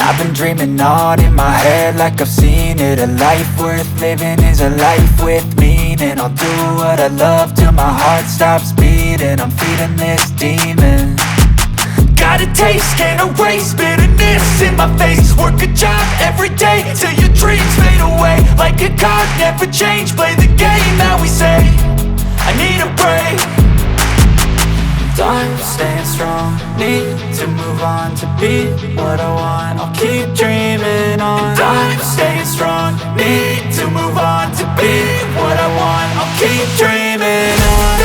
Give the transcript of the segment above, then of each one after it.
I've been dreaming on in my head like I've seen it. A life worth living is a life with meaning. I'll do what I love till my heart stops beating. I'm feeding this demon. Got a taste, can't erase bitterness in my face. Work a job every day till your dreams fade away. Like a card, never change, play the game that we say. I need a break. I'm staying strong, need to move on to be what I want. I'll keep dreaming on. I'm staying strong, need to move on to be what I want. I'll keep dreaming on.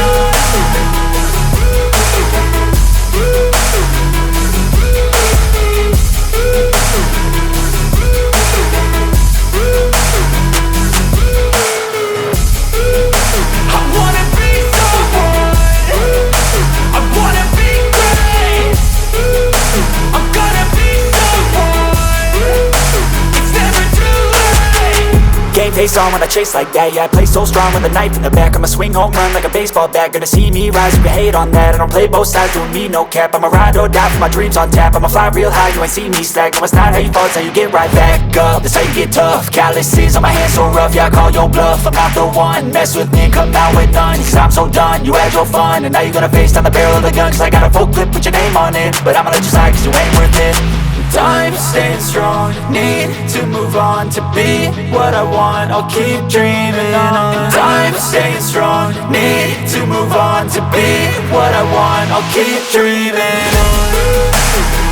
Face on when I chase like that. Yeah, I play so strong with a knife in the back. I'ma swing home run like a baseball bat. Gonna see me rise, you can hate on that. I don't play both sides, doing me no cap. I'ma ride or die for my dreams on tap. I'ma fly real high, you ain't see me slack. No, it's not how you fall, it's how you get right back up. That's how you get tough. Calluses on my hands so rough, yeah, I call your bluff. I'm not the one, mess with me and come out with none. Cause I'm so done, you had your fun. And now you're gonna face down the barrel of the gun. Cause I got a full clip with your name on it. But I'ma let you slide cause you ain't worth it. I'm staying strong, need to move on to be what I want. I'll keep dreaming on. I'm staying strong, need to move on to be what I want. I'll keep dreaming on.